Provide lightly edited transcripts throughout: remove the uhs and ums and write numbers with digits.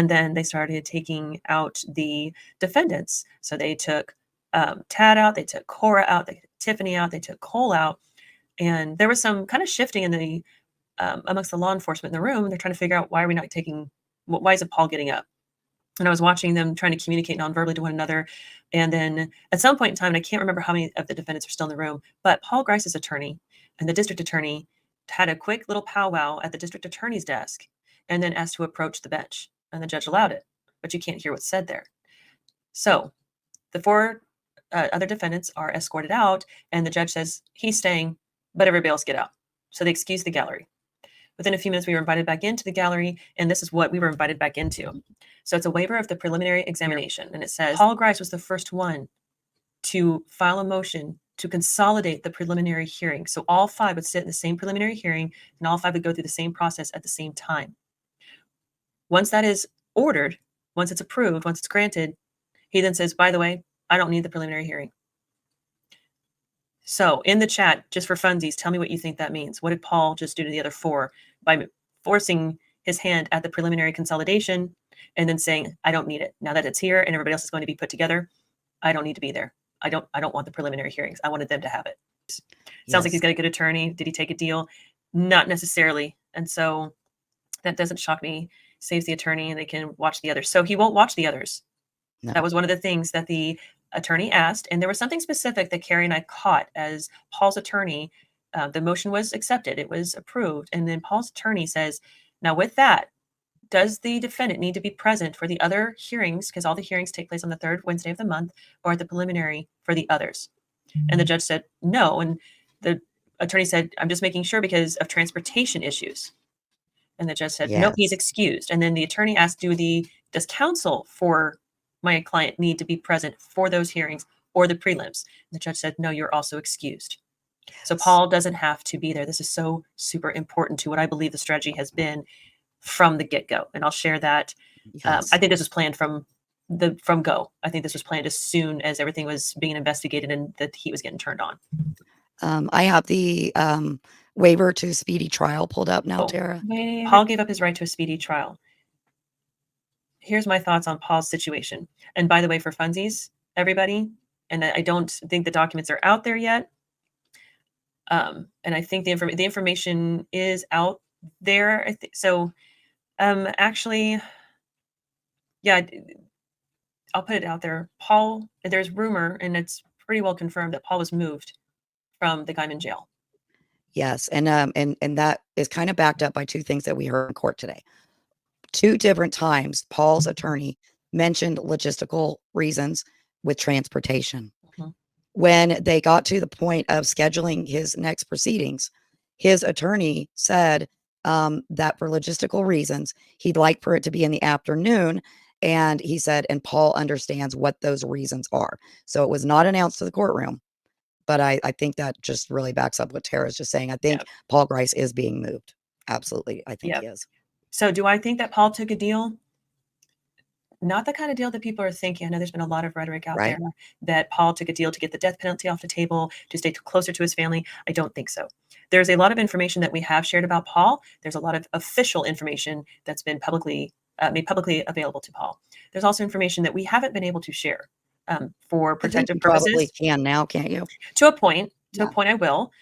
And then they started taking out the defendants. So they took Tad out, they took Cora out, they took Tifany out, they took Cole out. And there was some kind of shifting in the amongst the law enforcement in the room. They're trying to figure out, why are we not taking, why isn't Paul getting up? And I was watching them trying to communicate nonverbally to one another. And then at some point in time, and I can't remember how many of the defendants are still in the room, but Paul Grice's attorney and the district attorney had a quick little powwow at the district attorney's desk and then asked to approach the bench. And the judge allowed it, but you can't hear what's said there. So the 4 other defendants are escorted out, and the judge says he's staying, but everybody else get out. So they excuse the gallery. Within a few minutes, we were invited back into the gallery, and this is what we were invited back into. So it's a waiver of the preliminary examination, and it says Paul Grice was the first one to file a motion to consolidate the preliminary hearing. So all 5 would sit in the same preliminary hearing, and all 5 would go through the same process at the same time. Once that is ordered, once it's approved, once it's granted, he then says, by the way, I don't need the preliminary hearing. So in the chat, just for funsies, tell me what you think that means. What did Paul just do to the other 4 by forcing his hand at the preliminary consolidation and then saying, I don't need it. Now that it's here and everybody else is going to be put together, I don't need to be there. I don't want the preliminary hearings. I wanted them to have it. Sounds like he's got a good attorney. Did he take a deal? Not necessarily. And so that doesn't shock me. Saves the attorney and they can watch the others. So he won't watch the others. No. That was one of the things that the attorney asked. And there was something specific that Carrie and I caught as Paul's attorney. The motion was accepted. It was approved. And then Paul's attorney says, now with that, does the defendant need to be present for the other hearings? Because all the hearings take place on the 3rd Wednesday of the month, or at the preliminary for the others. Mm-hmm. And the judge said, no. And the attorney said, I'm just making sure because of transportation issues. And the judge said, yes. Nope, he's excused. And then the attorney asked, does counsel for my client need to be present for those hearings or the prelims? And the judge said, no, you're also excused. Yes. So Paul doesn't have to be there. This is so super important to what I believe the strategy has been from the get-go. And I'll share that. Yes. I think this was planned from go. I think this was planned as soon as everything was being investigated and that he was getting turned on. I have the waiver to speedy trial pulled up now, Tara. Paul gave up his right to a speedy trial. Here's my thoughts on Paul's situation. And by the way, for funsies, everybody, and I don't think the documents are out there yet. And I think the information is out there. Actually, yeah, I'll put it out there. Paul, there's rumor, and it's pretty well confirmed that Paul was moved from the Guyman jail. Yes, and that is kind of backed up by 2 things that we heard in court today. 2 different times, Paul's attorney mentioned logistical reasons with transportation. Mm-hmm. When they got to the point of scheduling his next proceedings, his attorney said that for logistical reasons, he'd like for it to be in the afternoon. And he said, and Paul understands what those reasons are. So it was not announced to the courtroom. But I think that just really backs up what Tara's just saying. I think Paul Grice is being moved. Absolutely. I think he is. So do I think that Paul took a deal? Not the kind of deal that people are thinking. I know there's been a lot of rhetoric out there that Paul took a deal to get the death penalty off the table, to stay closer to his family. I don't think so. There's a lot of information that we have shared about Paul. There's a lot of official information that's been made publicly available to Paul. There's also information that we haven't been able to share for protective purposes. Probably can now, can't you? To a point. To a point, I will.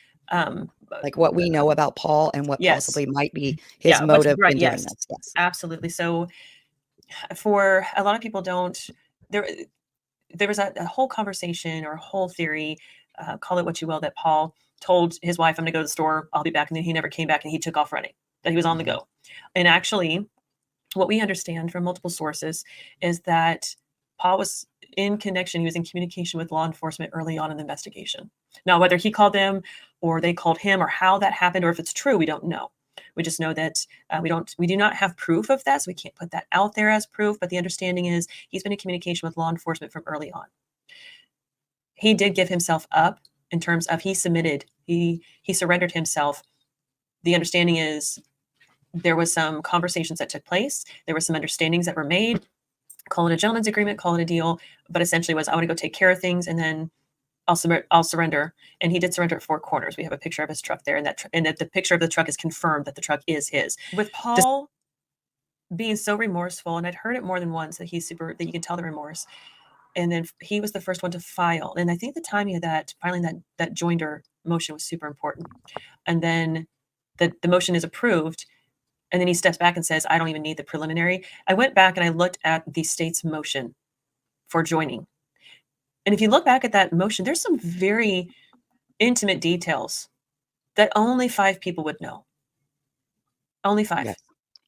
Like what we know about Paul and what possibly might be his motive in doing this. Yes, absolutely. So for a lot of people there was a whole conversation or a whole theory, call it what you will, that Paul told his wife, I'm going to go to the store, I'll be back. And then he never came back and he took off running, that he was on the go. And actually, what we understand from multiple sources is that Paul was in connection, he was in communication with law enforcement early on in the investigation. Now, whether he called them or they called him or how that happened, or if it's true, we don't know. We just know that we do not have proof of that, so we can't put that out there as proof. But the understanding is he's been in communication with law enforcement from early on. He did give himself up in terms of he surrendered himself. The understanding is there was some conversations that took place. There were some understandings that were made. Call it a gentleman's agreement, call it a deal, but essentially was I want to go take care of things and then I'll surrender. And he did surrender at 4 Corners. We have a picture of his truck there, and that the picture of the truck is confirmed that the truck is his. With Paul, being so remorseful, and I'd heard it more than once that that you can tell the remorse. And then he was the first one to file. And I think the timing of that filing that joinder motion was super important. And then the motion is approved. And then he steps back and says, I don't even need the preliminary. I went back and I looked at the state's motion for joining. And if you look back at that motion, there's some very intimate details that only 5 people would know. Only 5. Yes.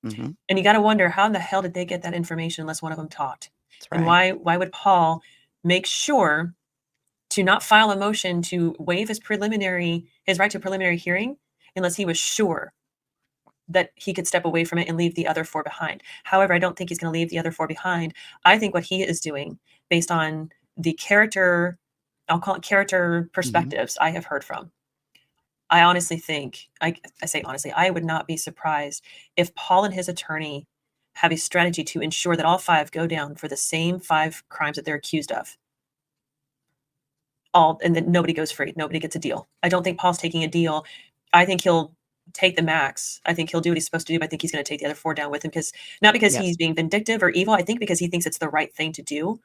Mm-hmm. And you got to wonder, how in the hell did they get that information unless one of them talked? That's And right. why would Paul make sure to not file a motion to waive his right to a preliminary hearing unless he was sure that he could step away from it and leave the other 4 behind? However, I don't think he's going to leave the other 4 behind. I think what he is doing, based on the character, I'll call it character perspectives I have heard from, I honestly think, I say honestly, I would not be surprised if Paul and his attorney have a strategy to ensure that all 5 go down for the same 5 crimes that they're accused of. And then nobody goes free. Nobody gets a deal. I don't think Paul's taking a deal. I think he'll take the max. I think he'll do what he's supposed to do. But I think he's going to take the other 4 down with him, not because Yes. he's being vindictive or evil. I think because he thinks it's the right thing to do.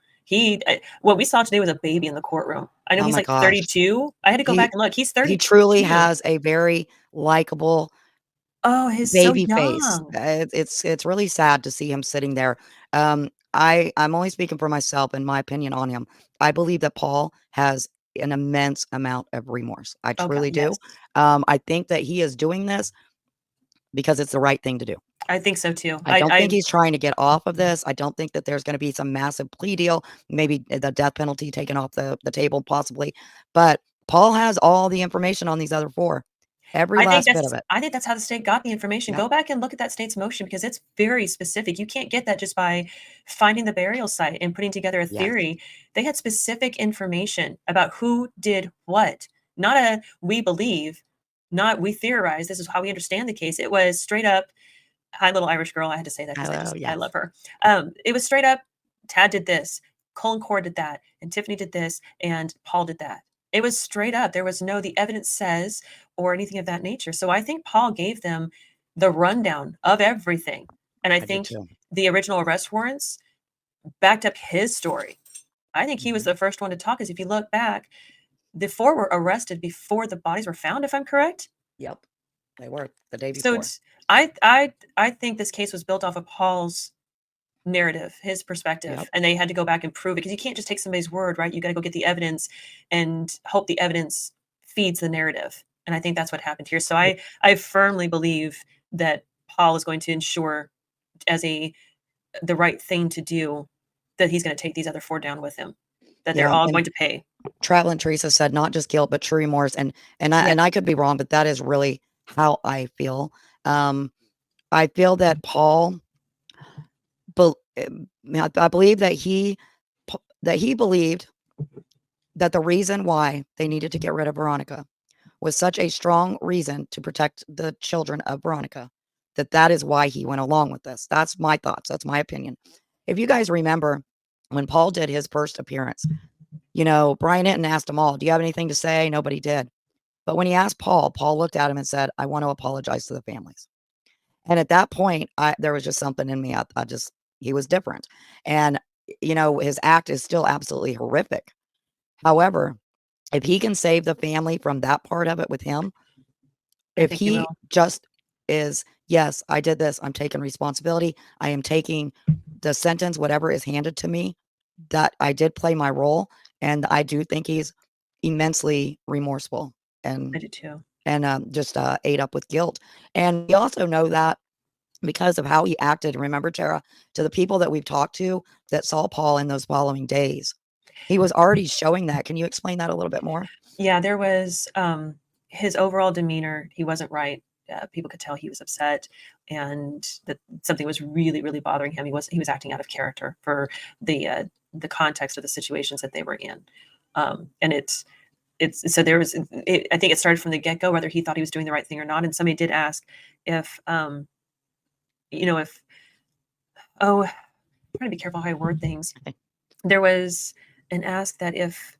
What we saw today was a baby in the courtroom. I know Oh he's my like gosh. 32. I had to go back and look. He's 32. He truly has a very likable He's so baby face. young. It's really sad to see him sitting there. I'm only speaking for myself and my opinion on him. I believe that Paul has an immense amount of remorse. I Oh God, truly do. yes. I think that he is doing this because it's the right thing to do. I think so too. I don't think he's trying to get off of this. I don't think that there's going to be some massive plea deal, maybe the death penalty taken off the table, possibly. But Paul has all the information on these other 4, every last bit of it. I think that's how the state got the information. Yep. Go back and look at that state's motion because it's very specific. You can't get that just by finding the burial site and putting together a Yes. theory. They had specific information about who did what. Not a we believe, not we theorize. This is how we understand the case. It was straight up. Hi, little Irish girl. I had to say that because I Yes. love her. It was straight up. Tad did this. Cole and Cora did that, and Tifany did this, and Paul did that. It was straight up. There was no the evidence says or anything of that nature. So I think Paul gave them the rundown of everything. And I do think too. the original arrest warrants backed up his story. I think he was the first one to talk, because if you look back, the 4 were arrested before the bodies were found, if I'm correct. Yep. They were the day So before. I think this case was built off of Paul's narrative, his perspective, Yep. and they had to go back and prove it, because you can't just take somebody's word, right? You got to go get the evidence and hope the evidence feeds the narrative. And I think that's what happened here. So I firmly believe that Paul is going to ensure, as the right thing to do, that he's going to take these other 4 down with him, that they're Yeah, all and going to pay. Traveling Teresa said not just guilt, but true remorse. And Yes. I could be wrong, but that is really how I feel. I feel that Paul, I believe that he believed that the reason why they needed to get rid of Veronica was such a strong reason to protect the children of Veronica, that is why he went along with this. That's my thoughts. That's my opinion. If you guys remember when Paul did his first appearance, Brian Hinton asked them all, do you have anything to say? Nobody did. But when he asked Paul looked at him and said, I want to apologize to the families. And at that point, there was just something in me. He was different. And, his act is still absolutely horrific. However, if he can save the family from that part of it with him, if think he he will. just is, yes, I did this, I'm taking responsibility, I am taking the sentence, whatever is handed to me, that I did play my role. And I do think he's immensely remorseful I and do too. just ate up with guilt. And we also know that because of how he acted, remember, Tara, to the people that we've talked to that saw Paul in those following days, he was already showing that. Can you explain that a little bit more? Yeah, there was his overall demeanor. He wasn't right. People could tell he was upset, and that something was really, really bothering him. He was acting out of character for the context of the situations that they were in. And it's so there was. I think it started from the get go, whether he thought he was doing the right thing or not. And somebody did ask if if I'm trying to be careful how I word things. There was an ask that if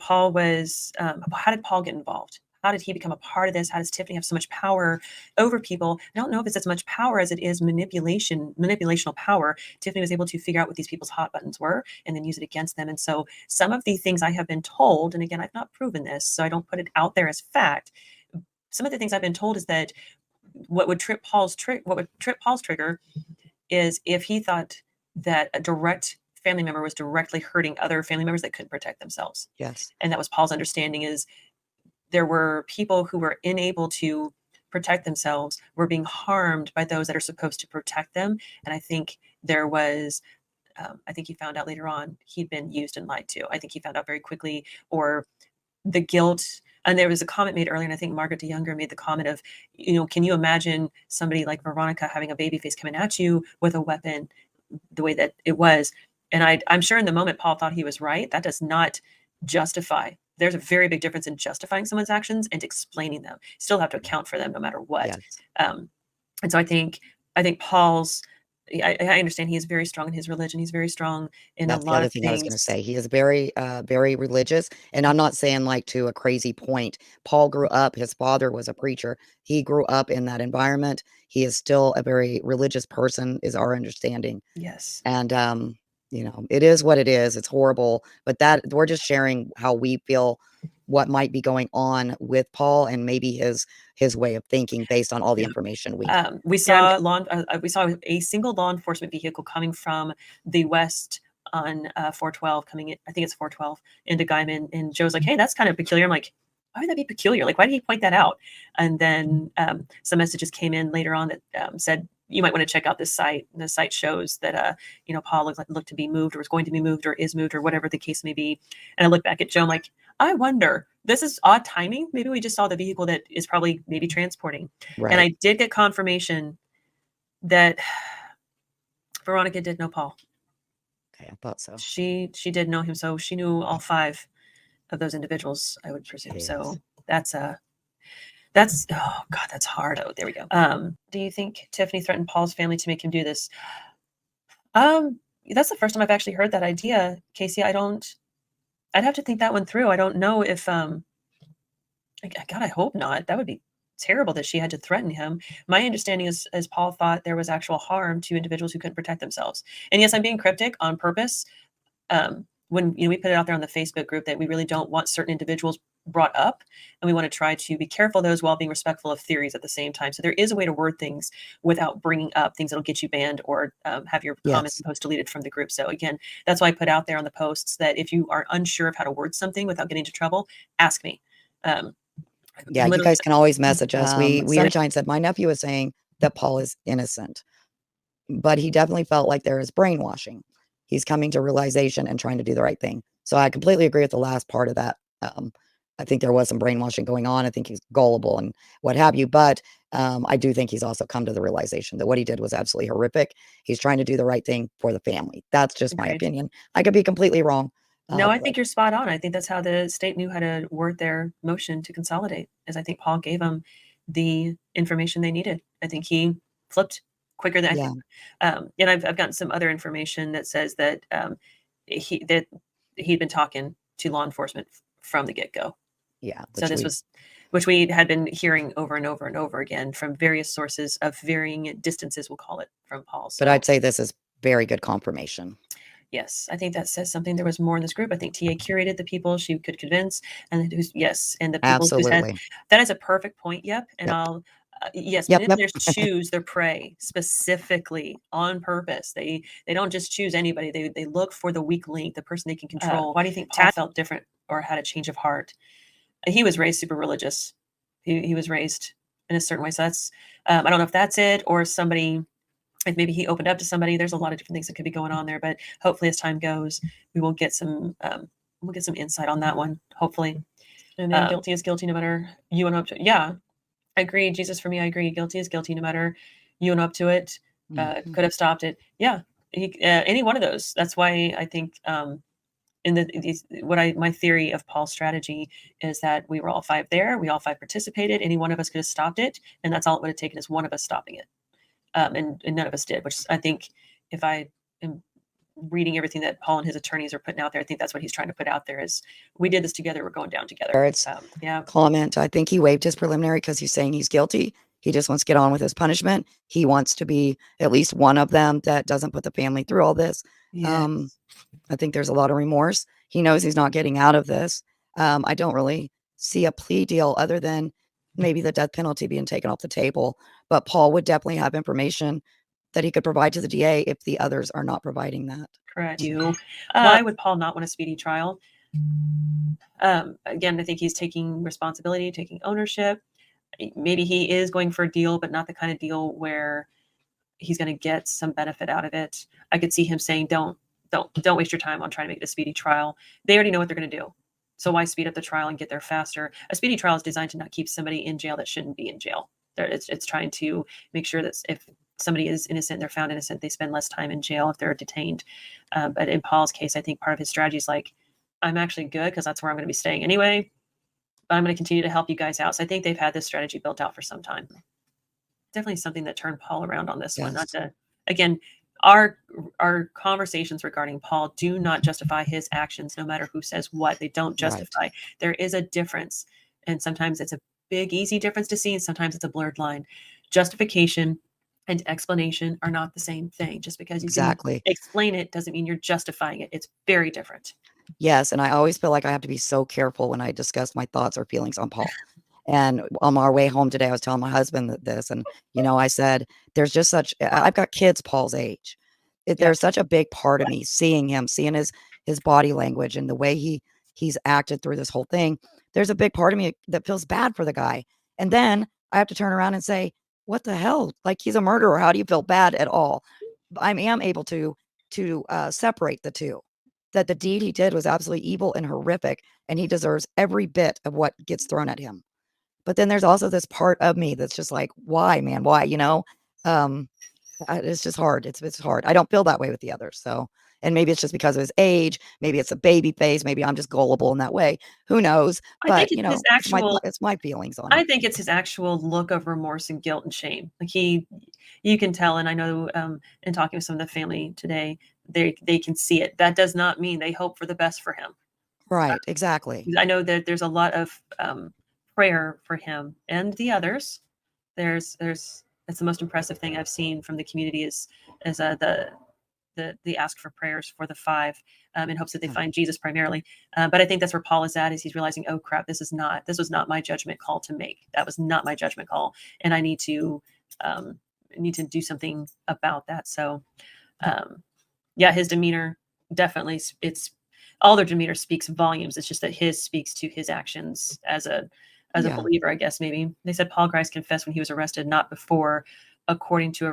Paul was, how did Paul get involved? how did he become a part of this? How does Tifany have so much power over people? I don't know if it's as much power as it is manipulational power. Tifany was able to figure out what these people's hot buttons were and then use it against them. And so some of the things I have been told, and again, I've not proven this, so I don't put it out there as fact. Some of the things I've been told is that what would trip Paul's trigger is if he thought that a direct family member was directly hurting other family members that couldn't protect themselves. Yes. And that was Paul's understanding, is there were people who were unable to protect themselves, were being harmed by those that are supposed to protect them. And I think there was, I think he found out later on he'd been used and lied to. I think he found out very quickly, or the guilt. And there was a comment made earlier, and I think Margaret DeYounger made the comment of, can you imagine somebody like Veronica having a baby face coming at you with a weapon the way that it was? And I'm sure in the moment Paul thought he was right. That does not justify. There's a very big difference in justifying someone's actions and explaining them. You still have to account for them no matter what. Yes. And so I think Paul's, I understand he is very strong in his religion. He's very strong in That's a the lot other of thing things. I was going to say. He is very, very religious. And I'm not saying like to a crazy point. Paul grew up, his father was a preacher. He grew up in that environment. He is still a very religious person, is our understanding. Yes. And, it is what it is. It's horrible, but that we're just sharing how we feel, what might be going on with Paul and maybe his way of thinking based on all the information we saw a single law enforcement vehicle coming from the west on 412 coming in. I think it's 412 into Guyman, and Joe's like, "Hey, that's kind of peculiar." I'm like, "Why would that be peculiar? Like, why did he point that out?" And then some messages came in later on that said, you might want to check out this site. And the site shows that, Paul looked to be moved, or is going to be moved, or is moved, or whatever the case may be. And I look back at Joe, I'm like, I wonder, this is odd timing. Maybe we just saw the vehicle that is probably maybe transporting. Right. And I did get confirmation that Veronica did know Paul. Okay, I thought so. She did know him. So she knew all 5 of those individuals, I would presume. Yes. So that's oh God, that's hard. Oh, there we go. Do you think Tifany threatened Paul's family to make him do this? That's the first time I've actually heard that idea, Casey. I'd have to think that one through. I don't know if, God, I hope not. That would be terrible that she had to threaten him. My understanding is, as Paul thought there was actual harm to individuals who couldn't protect themselves. And yes, I'm being cryptic on purpose. When we put it out there on the Facebook group that we really don't want certain individuals brought up, and we want to try to be careful of those while being respectful of theories at the same time. So there is a way to word things without bringing up things that'll get you banned or have your comments and posts deleted from the group. So again, that's why I put out there on the posts that if you are unsure of how to word something without getting into trouble, ask me. Yeah, you guys can always message us. Sunshine said, my nephew is saying that Paul is innocent, but he definitely felt like there is brainwashing. He's coming to realization and trying to do the right thing. So I completely agree with the last part of that. I think there was some brainwashing going on. I think he's gullible and what have you. But I do think he's also come to the realization that what he did was absolutely horrific. He's trying to do the right thing for the family. That's just my opinion. I could be completely wrong. No, I think you're spot on. I think that's how the state knew how to word their motion to consolidate, is I think Paul gave them the information they needed. I think he flipped quicker than I think. And I've gotten some other information that says that he'd been talking to law enforcement from the get-go. Yeah. So which we had been hearing over and over and over again from various sources of varying distances, we'll call it, from Paul. But I'd say this is very good confirmation. Yes, I think that says something. There was more in this group. I think TA curated the people she could convince, and and the people who said that is a perfect point. Yep, and I'll manipulators choose their prey specifically on purpose. They don't just choose anybody. They look for the weak link, the person they can control. Why do you think Paul felt different or had a change of heart? He was raised super religious. He was raised in a certain way. So that's I don't know if that's it or somebody. Like maybe he opened up to somebody. There's a lot of different things that could be going on there, but hopefully as time goes, we will get some insight on that one. Hopefully, and then guilty is guilty no matter you went up to. Yeah, I agree. Jesus, for me, I agree. Guilty is guilty no matter you went up to it. Could have stopped it. Yeah, any one of those. That's why I think my theory of Paul's strategy is that we were all 5 there. We all 5 participated. Any one of us could have stopped it, and that's all it would have taken is one of us stopping it. And none of us did, which I think if I am reading everything that Paul and his attorneys are putting out there, I think that's what he's trying to put out there is we did this together. We're going down together. It's Yeah. comment. I think he waived his preliminary because he's saying he's guilty. He just wants to get on with his punishment. He wants to be at least one of them that doesn't put the family through all this. Yes. I think there's a lot of remorse. He knows he's not getting out of this. I don't really see a plea deal other than maybe the death penalty being taken off the table. But Paul would definitely have information that he could provide to the DA if the others are not providing that. Correct. Why would Paul not want a speedy trial? Again, I think he's taking responsibility, taking ownership. Maybe he is going for a deal, but not the kind of deal where he's going to get some benefit out of it. I could see him saying, don't waste your time on trying to make it a speedy trial. They already know what they're going to do. So why speed up the trial and get there faster? A speedy trial is designed to not keep somebody in jail that shouldn't be in jail. It's trying to make sure that if somebody is innocent, they're found innocent, they spend less time in jail if they're detained. But in Paul's case, I think part of his strategy is like, I'm actually good because that's where I'm going to be staying anyway, but I'm going to continue to help you guys out. So I think they've had this strategy built out for some time. Definitely something that turned Paul around on this one. Not to, again, our conversations regarding Paul do not justify his actions, no matter who says what. They don't justify. Right. There is a difference. And sometimes it's a big, easy difference to see. And sometimes it's a blurred line. Justification and explanation are not the same thing. Just because you can explain it doesn't mean you're justifying it. It's very different. Yes. And I always feel like I have to be so careful when I discuss my thoughts or feelings on Paul. And on our way home today, I was telling my husband this, and, I said, there's just I've got kids Paul's age. There's such a big part of me seeing him, seeing his body language and the way he's acted through this whole thing. There's a big part of me that feels bad for the guy. And then I have to turn around and say, what the hell? Like, he's a murderer. How do you feel bad at all? I am able to separate the two, that the deed he did was absolutely evil and horrific, and he deserves every bit of what gets thrown at him. But then there's also this part of me that's just like, why, man? Why? It's just hard. It's hard. I don't feel that way with the others. So, and maybe it's just because of his age. Maybe it's a baby face. Maybe I'm just gullible in that way. Who knows? But it's my feelings on it. I think it's his actual look of remorse and guilt and shame. Like you can tell, and I know in talking with some of the family today, they can see it. That does not mean they hope for the best for him. Right. Exactly. I know that there's a lot of prayer for him and the others. That's the most impressive thing I've seen from the community is the ask for prayers for the five in hopes that they find Jesus primarily. But I think that's where Paul is at, is he's realizing, oh crap, this was not my judgment call to make. That was not my judgment call. And I need to do something about that. So his demeanor definitely, all their demeanor speaks volumes. It's just that his speaks to his actions as a believer, I guess. Maybe they said Paul Grice confessed when he was arrested, not before, according to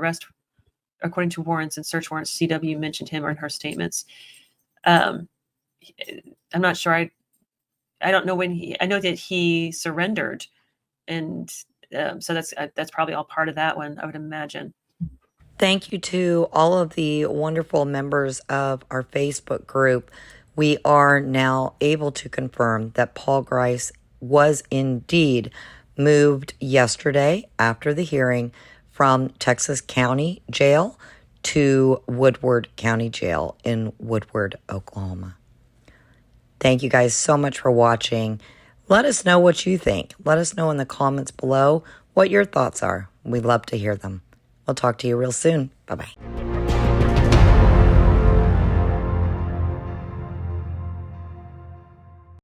warrants and search warrants. CW mentioned him or in her statements. I'm not sure. I don't know when I know that he surrendered, and so that's probably all part of that one, I would imagine. Thank you to all of the wonderful members of our Facebook group. We are now able to confirm that Paul Grice was indeed moved yesterday after the hearing from Texas County Jail to Woodward County Jail in Woodward, Oklahoma. Thank you guys so much for watching. Let us know what you think. Let us know in the comments below what your thoughts are. We'd love to hear them. We'll talk to you real soon. Bye-bye.